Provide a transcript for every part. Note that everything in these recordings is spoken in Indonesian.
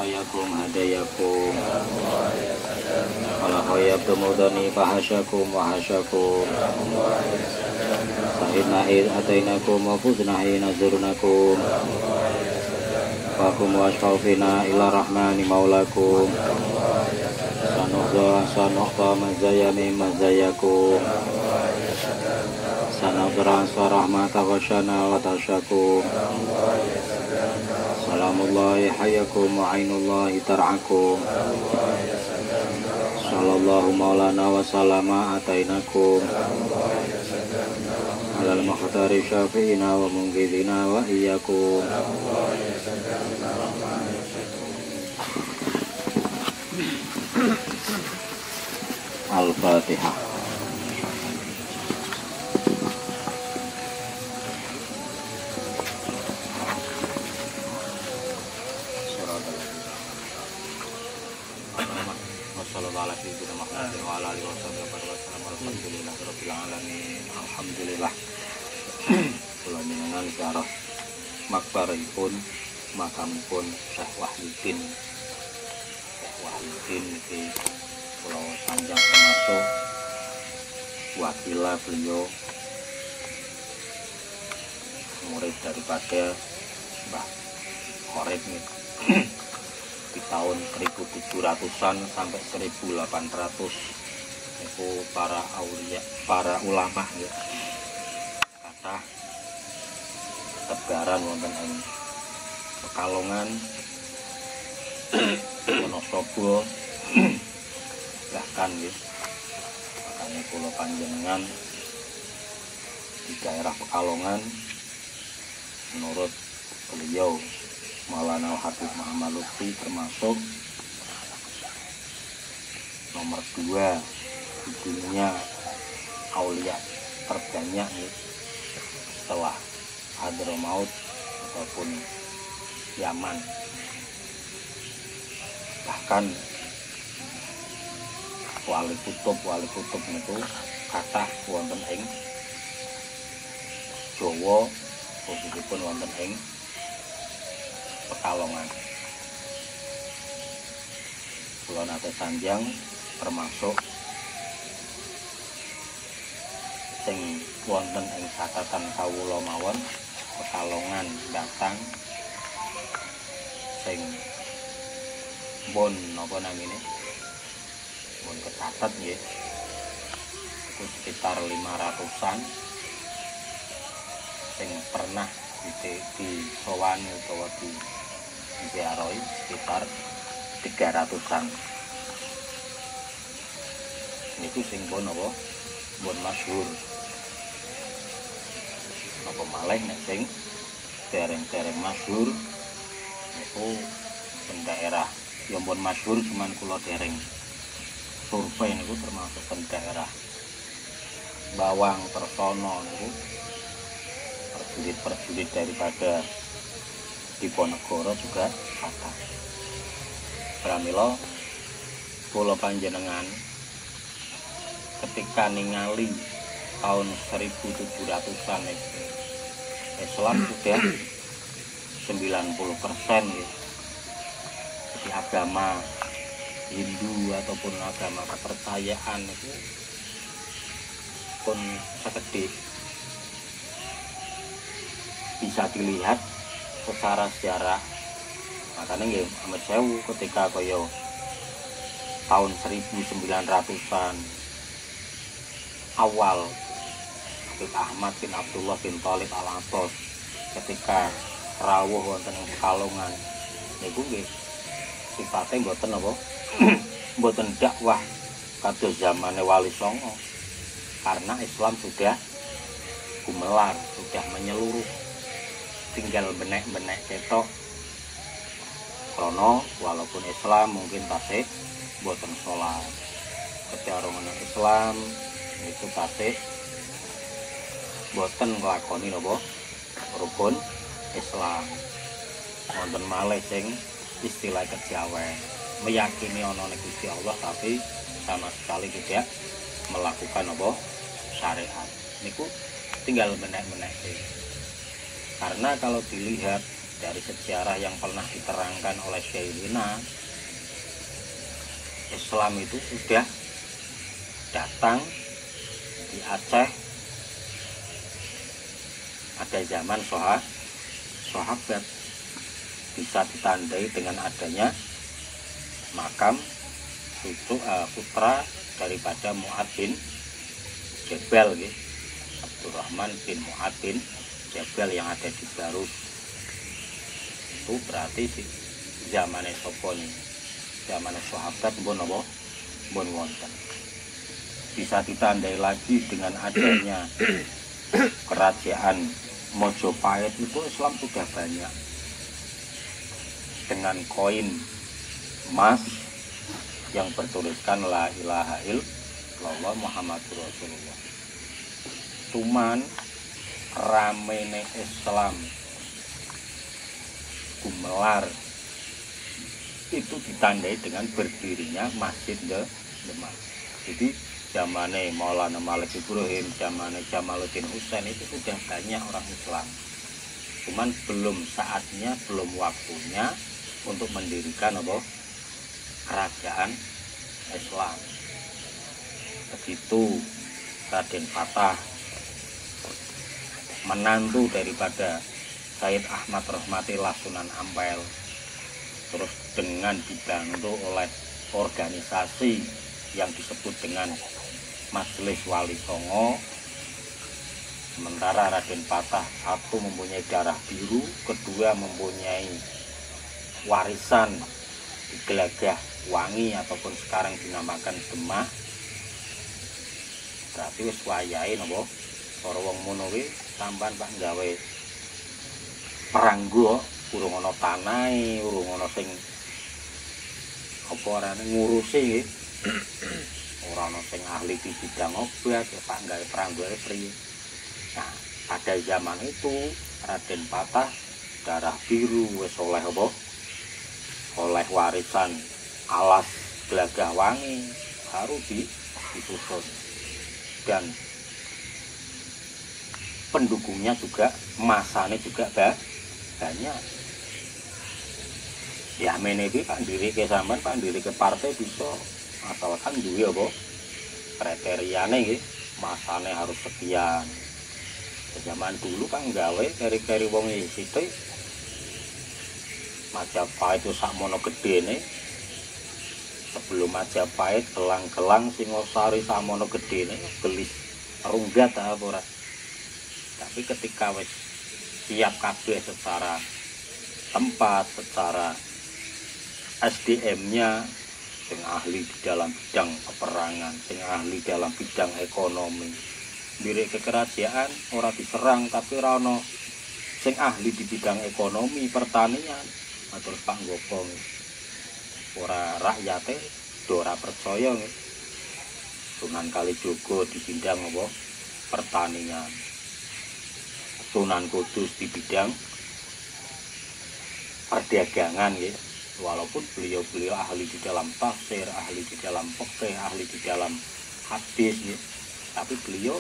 hayakum hadayakum wala hayabtum mudani fahasyakum wa hasyakum sahidna id atainakum wa fuzna hina zurnakum fakum wa asfawfina ila rahmani maulakum sanuhta mazayami mazayakum sanadra sarahmata wasyana wa tasyakum salamullahi hayakum wa ainullahi tar'akum sallallahu maulana wa salama atainakum alal makhtari syafi'ina wa munggidina wa iyyakum Al-Fatihah. Alhamdulillah. Kula jenengan sareng makbaripun makamipun Syekh Wahyudin. Syekh Wahyudin di Pulau Sanjang termasuk wakila beliau murid daripada Mbah Khorib di tahun 1700-an sampai 1800 itu para aulia, para ulama ya. Kata tebaran wonten ing Pekalongan Wonosobo bahkan ya. Makanya kula panjenengan di daerah Pekalongan menurut beliau Maulana Habib Muhammad Lutfi termasuk nomor 2 di dunia aulia terbanyak ya, setelah Hadramaut ataupun Yaman. Bahkan wali kutub itu kathah wonten ing Jawa khususipun wonten ing Pekalongan. Kula nate sanjang termasuk sing wonten ing catatan kawula mawon Pekalongan datang sing bon napa namine bon kecatet nggih itu sekitar 500-an sing pernah di sowani utawa di ziarahi sekitar 300-an niku sing bon apa bon masyhur apa malih nek sing dereng-dereng masyhur niku ing daerah yang bon masyhur cuman kula dereng survei niku termasuk ing daerah Bawang Tersono niku perjulit daripada Diponegoro juga kathah. Pramila kula panjenengan ketika ningali tahun 1700-an Islam sudah 90% ya. Jadi agama Hindu ataupun agama kepercayaan itu pun segede bisa dilihat secara sejarah. Makanya nggih amet sewu ketika kaya tahun 1900-an awal Habib Ahmad bin Abdullah bin Thalib Al-Abbas ketika rawuh wonten ing Pekalongan niku nggih sifate mboten apa mboten dakwah kados zamane Wali Songo karena Islam sudah gumelar, sudah menyeluruh, tinggal benek-benek ketok krono walaupun Islam mungkin tasik mboten salat ketika orang Islam itu tasik boten nglakoni napa rukun Islam. Wonten malih sing istilah kejawen meyakini ana ning Gusti Allah tapi sama sekali tidak melakukan apa syariat. Niku tinggal menek-menek. Karena kalau dilihat dari sejarah yang pernah diterangkan oleh Syekhina, Islam itu sudah datang di Aceh ada zaman sahabat, bisa ditandai dengan adanya makam putra daripada Mu'ad bin Jabal, Abdurrahman bin Mu'ad bin Jabal yang ada di Garut. Itu berarti zamannya sapa nih, zamannya sahabat pun wonten. Bisa ditandai lagi dengan adanya kerajaan Mojopahit, itu Islam sudah banyak dengan koin emas yang bertuliskan la ilaha illallah Muhammadur Rasulullah. Cuman ramene Islam gumelar itu ditandai dengan berdirinya Masjid Demak. Jadi zamane Maulana Malik Ibrahim, zamane Jamaluddin Husain itu sudah banyak orang Islam. Cuman belum saatnya, belum waktunya untuk mendirikan kerajaan Islam. Begitu Raden Fatah, menantu daripada Said Ahmad Rahmatillah Sunan Ampel, terus dengan dibantu oleh organisasi yang disebut dengan Majelis Wali Songo. Sementara Raden Patah satu mempunyai darah biru, kedua mempunyai warisan di Gelagah Wangi ataupun sekarang dinamakan Demak. Berarti wis wayahe napa para wong ngono kuwi sampean Pak gawe peranggo, urung ana tanahe, urung ana sing apa arane ngurusi nggih. Ora ana sing ahli di bidang obat, ya Pak gawe peranggoe priye. Nah, pada zaman itu Raden Patah darah biru wis oleh apa? Oleh warisan alas Gelagah Wangi baru disusun. Dan pendukungnya juga, masanya juga banyak. Ya menewi Pak diri ke sampean, Pak diri ke partai bisa asalkan duwe apa kriteriane nggih, masane harus sekian. Zaman dulu kan gawe keri-keri wong sithik Majapahit itu sakmono gedene. Sebelum Majapahit gelang-gelang Singosari sakmono gedene gelis runggat apa ora. Tapi ketika wis siap kabeh secara tempat, secara SDM-nya, sing ahli di dalam bidang peperangan, sing ahli dalam bidang ekonomi, direk kekerajaan ora diserang, tapi ora ono sing ahli di bidang ekonomi, pertanian. Terus Pak Gopong ora rakyate do ora percaya nggih. Sunan Kalijogo di bidang apa? Pertanian. Sunan Kudus di bidang perdagangan nggih. Walaupun beliau ahli di dalam tafsir, ahli di dalam fikih, ahli di dalam hadis nggih. Tapi beliau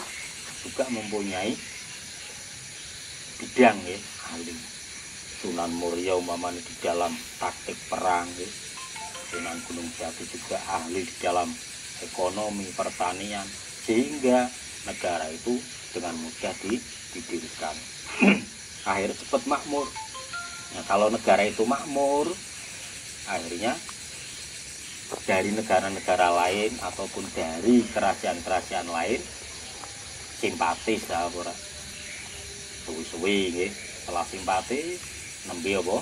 juga mempunyai bidang nggih, ahli. Sunan Muria umpamanya di dalam taktik perang, Sunan Gunung Jati juga ahli di dalam ekonomi pertanian, sehingga negara itu dengan mudah didirikan. Akhirnya cepat makmur. Nah, kalau negara itu makmur, akhirnya dari negara-negara lain ataupun dari kerajaan-kerajaan lain simpatis lah ora. Suwi-suwi nggih, setelah simpatis nembe apa?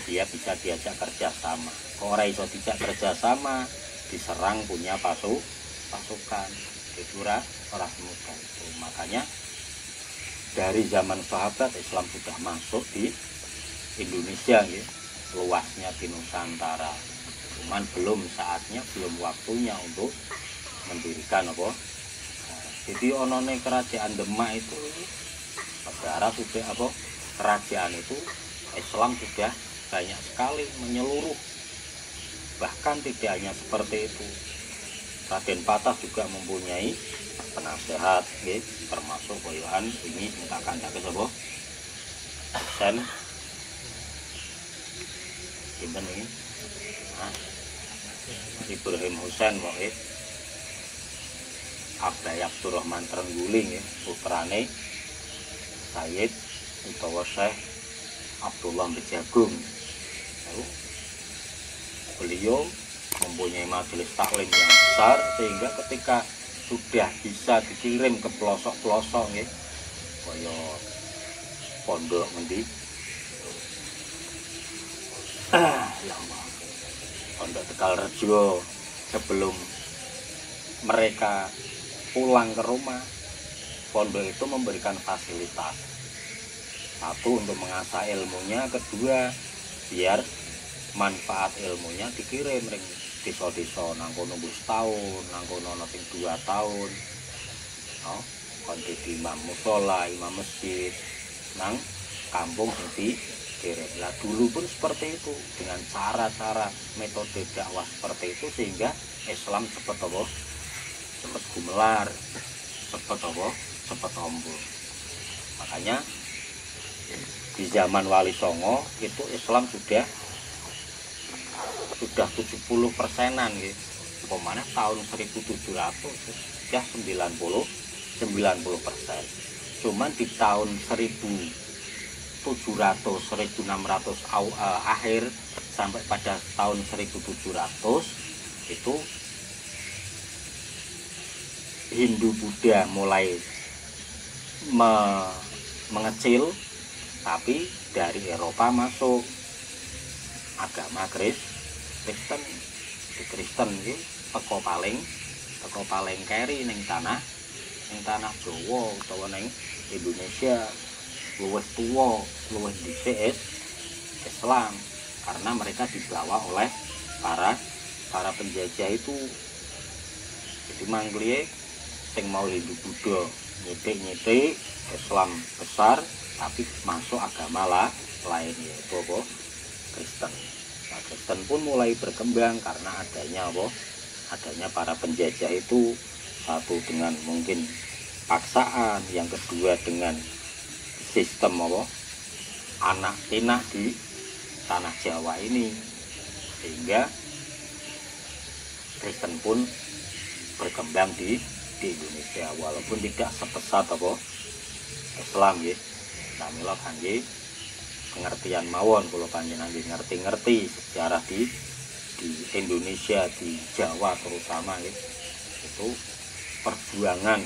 Dia bisa diajak kerjasama. Kok ora iso dijak kerjasama, diserang punya pasukan. Itu ora semudah itu. Makanya dari zaman sahabat Islam sudah masuk di Indonesia ya, luasnya di Nusantara. Cuman belum saatnya, belum waktunya untuk mendirikan apa? Jadi onone kerajaan Demak itu negara sudah apa? Kerajaan itu Islam sudah banyak sekali menyeluruh. Bahkan tidak hanya seperti itu, Raden Patah juga mempunyai penasehat, termasuk boyohan ini minta kandake sapa? Sen Sinten iki? Nah, Ibrahim Husain wae. Abdai Abdurrahman Trengguling ya, putrane Sayyid utawa Syekh Abdullah Bejagung. Beliau mempunyai majelis taklim yang besar sehingga ketika sudah bisa dikirim ke pelosok-pelosok ya, kaya pondok ngendi ya Allah, pondok Tegalrejo, sebelum mereka pulang ke rumah, pondok itu memberikan fasilitas. Satu, untuk mengasah ilmunya, kedua biar manfaat ilmunya dikirim ring desa-desa nang kono setahun, nang kono sing 2 tahun. Oh, kon dadi imam mushola, imam masjid nang kampung sing dikirim. Lah dulu pun seperti itu, dengan cara-cara metode dakwah seperti itu sehingga Islam cepat apa? Cepat gumelar, cepat apa? Cepat ombol. Makanya di zaman Wali Songo itu Islam sudah 70%-an gitu. Pemana tahun 1700 ya 90%. Cuman di tahun 1700-1600 akhir sampai pada tahun 1700 itu Hindu Buddha mulai mengecil, tapi dari Eropa masuk agama Kristen. Di Kristen iki teko paling keri ning tanah Jawa utawa ning Indonesia luwih tuwa, luwih dhisik Islam, karena mereka dibawa oleh para penjajah itu. Jadi mangkliye sing mau Hindu Buddha nyitik Islam besar, tapi masuk agama lain yaitu apa? Kristen. Nah, Kristen pun mulai berkembang karena adanya para penjajah itu, satu dengan mungkin paksaan, yang kedua dengan sistem anak tinah di tanah Jawa ini, sehingga Kristen pun berkembang di Indonesia walaupun tidak sebesar Islam ya. Nah, mila kangge pengertian mawon kula panjenengan ngerti sejarah di Indonesia, di Jawa terutama ya, itu perjuangan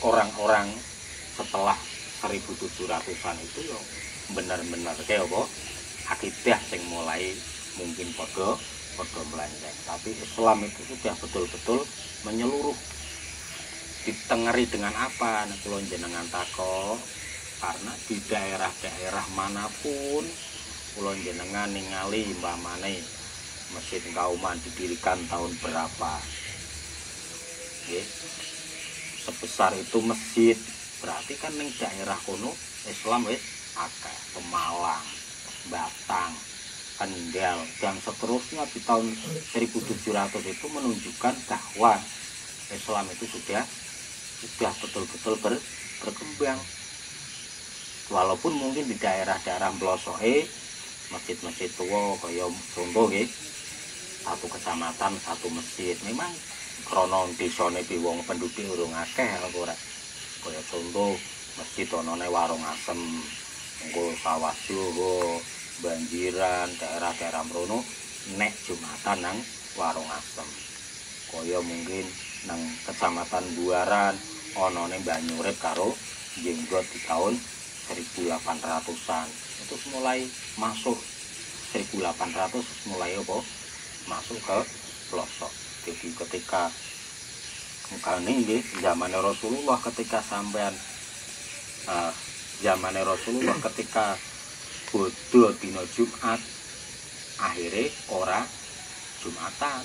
orang-orang setelah 1700-an itu ya benar-benar kayak akidah yang mulai mungkin podo melenceng, tapi Islam itu sudah betul-betul menyeluruh. Ditengeri dengan apa? Nah, kula jenengan takok, karena di daerah-daerah manapun kula jenengan ningali umpamane Masjid Kauman didirikan tahun berapa, sebesar itu masjid, berarti kan ning daerah kono Islam wis akeh. Pemalang, Batang, Kendal, dan seterusnya di tahun 1700 itu menunjukkan bahwa Islam itu sudah betul-betul berkembang. Walaupun mungkin di daerah-daerah pelosoke masjid-masjid tua kaya contoh nggih, satu kecamatan satu masjid, memang krana desane pi wong penduduk urung akeh ora. Kaya contoh masjid onone Warung Asem, engko Sawah Jowo, Banjiran, daerah-daerah mrono nek Jumatan nang Warung Asem. Kaya mungkin nang kecamatan Buaran onone Banyurip karo Jenggot di tahun 1800-an. Itu mulai masuk 1800 mulai masuk ke pelosok. Jadi ketika mungkin nggih zaman Rasulullah, ketika sampean zaman Rasulullah ketika bodho dina Jumat, akhirnya ora Jumatan.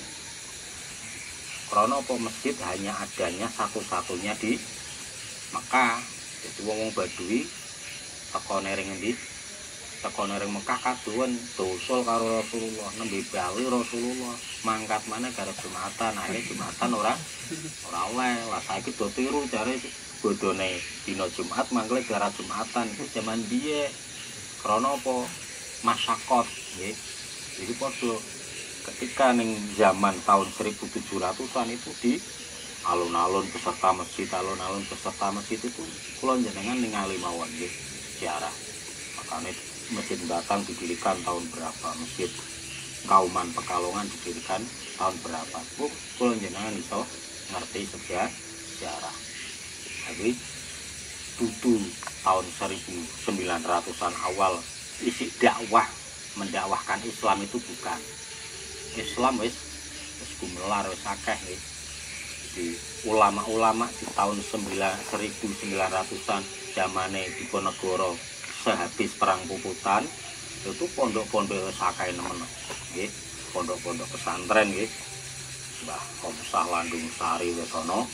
Karena masjid hanya adanya satu-satunya di Mekah. Jadi wong Badui teko nering endi? Teko nering Mekah kaduwen dosul karo Rasulullah, nembe bali Rasulullah, mangkat maneh karo Jumatan. Akhire Jumatan ora oleh. Lah saiki do tiru jare bodhone dina Jumat mangkle gara Jumatan. Itu zaman biye. Krana apa? masyakot nggih. Jadi padha ketika ning zaman tahun 1700-an itu di alun-alun beserta masjid itu kula jenengan ningali mawon nggih sejarah. Makanya Masjid Batang didirikan tahun berapa, Masjid Kauman Pekalongan didirikan tahun berapa. Kula jenengan iso ngerti sejarah. Jadi dudu tahun 1900-an awal isi dakwah mendakwahkan Islam itu bukan. Islam wis gumelar wis akeh nggih. Di ulama-ulama di tahun 1900-an zamane Diponegoro sehabis perang Puputan itu pondok-pondok wis akeh nemen nggih. Pondok-pondok pesantren nggih. Mbah Komsah Landung Sari wis ana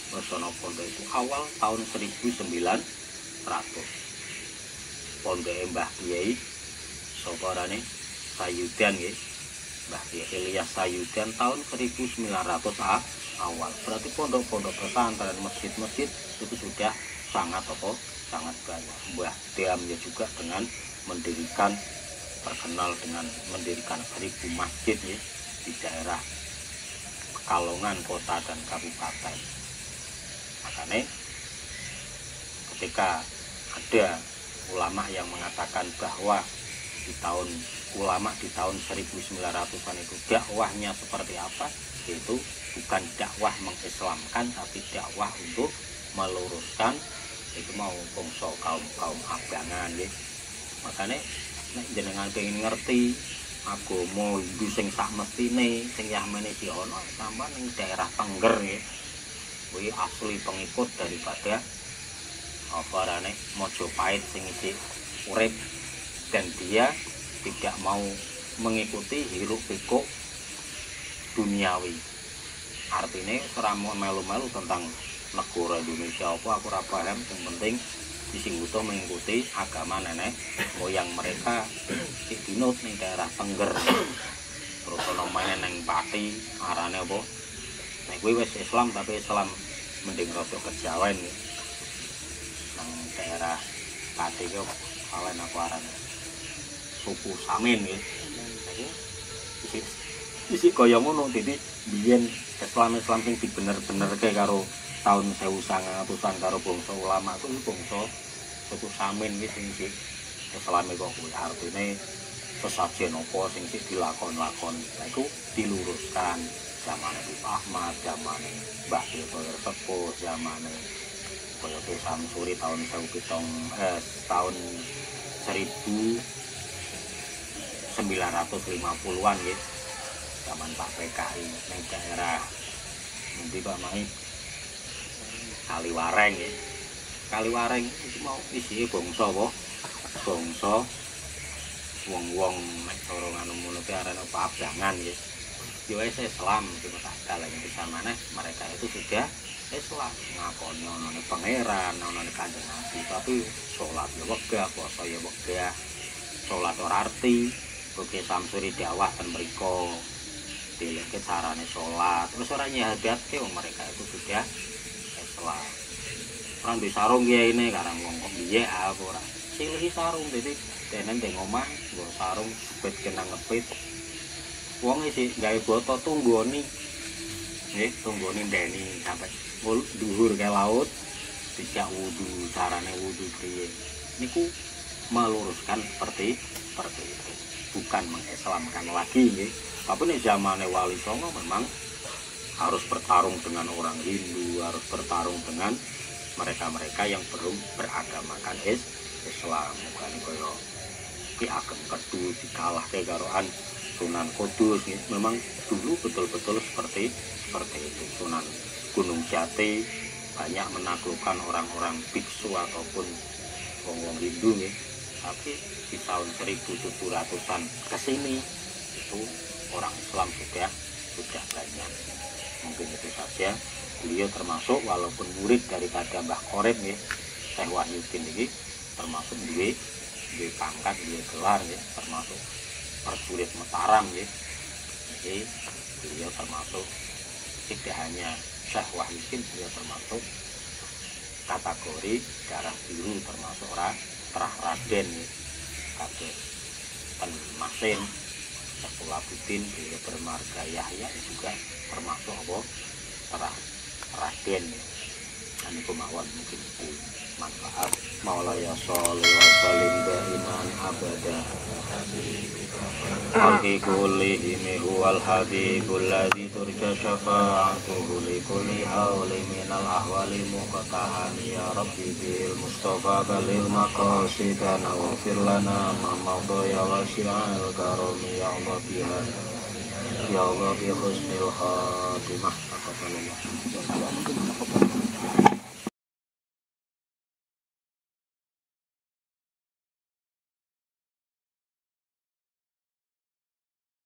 pondok itu awal tahun 1900. Pondoke Mbah Kiai sapa arane Sayudan nggih. Mbah Kiai Ilyas Sayudan tahun 1900 awal. Berarti pondok-pondok pesantren, masjid-masjid itu sudah sangat banyak. Mbah Deam ya juga dengan terkenal dengan mendirikan 1000 masjid ya, di daerah Pekalongan kota dan kabupaten. Makanya ketika ada ulama yang mengatakan bahwa di tahun 1900-an itu dakwahnya seperti apa, yaitu bukan dakwah mengislamkan tapi dakwah untuk meluruskan itu mau bangsa kaum abangan ya. Makanya nek jenengan pengen ngerti agama Hindu sing sak mestine sing yamene si ana sampean ning daerah Tengger ya. Kuwi asli pengikut daripada apa arane Mojopahit sing isih urip dan dia tidak mau mengikuti hiruk pikuk duniawi. Artinya seramo melu-melu tentang negara Indonesia apa aku ora paham, yang penting sing utuh mengikuti agama nenek moyang mereka di dinut ning daerah Tengger. Terus ana meneh ning Pati arane apa? Nek kuwi wis Islam tapi Islam mending rada kejawen. Nang daerah Pati yo alen apa arane? Suku Samin nggih. Isi kaya ngono, dadi biyen Islam sing dibener-benerke karo tahun 1900-an karo bangsa ulama kuwi bangsa suku Samin iki sing Islame kok kuwi artine sesajen apa sing dilakon-lakon. Nah iku diluruskan zaman Habib Ahmad, zaman Mbah Diotoyer Sepuh, zaman kaya Ki Samsuri tahun 1950-an nggih. Zaman Pak PKI ning daerah nanti Pak Mai Kaliwareng ya. Kaliwareng itu mau isi bangsa apa? Bangsa wong-wong nek cara ngono ki arane apa abangan ya. Yo Islam cuma tak dalane bisa maneh mereka itu sudah Islam ngakoni ana pangeran, ana Kanjeng Nabi, tapi salat ya wegah, puasa ya wegah. Salat ora arti, Ki Samsuri dakwah ten mriku. Dileke carane salat, terus ora nyahadatke wong mereka itu sudah Islam. Orang di sarung ya ini karang ngomong biye apa ora. Silih sarung dadi dene ndeng omah nggo sarung jepit kena ngepit. Wong iki gawe boto tunggoni. Nggih, tunggoni ndeni sampai dhuwur ke laut dijak wudu, carane wudu piye. Niku meluruskan seperti itu. Bukan mengislamkan lagi nggih. Tapi nih zamannya Wali Songo memang harus bertarung dengan orang Hindu, harus bertarung dengan mereka-mereka yang belum beragamakan Islam. Bukan kaya Ki Ageng Kedul dikalahke karoan Sunan Kudus. Memang dulu betul-betul seperti itu. Sunan Gunung Jati banyak menaklukkan orang-orang biksu ataupun wong-wong Hindu nih. Tapi di tahun 1700-an ke sini itu orang Islam sudah banyak. Mungkin itu saja. Beliau termasuk walaupun murid daripada Mbah Qorib ya, Syekh Wahyudin ini termasuk duwe pangkat, duwe gelar ya, termasuk prajurit Mataram ya. Jadi beliau termasuk tidak hanya Syekh Wahyudin, beliau termasuk kategori darah biru, termasuk terah Raden ya. Kabeh Sultan Masin, Sulahuddin beliau bermarga Yahya juga termasuk apa Raden. Dan itu mawon mungkin manfaat. Maulaya sholli wa sallim daiman abada. Alhi kullihimi huwal habibul ladzi turja syafa'atuhu li kulli hawli minal ahwali muqtahan ya rabbi bil mustafa balil maqasidana wa fir lana ma mawdu ya wasi'al karami ya Allah biha ya Allah bi husnil khatimah.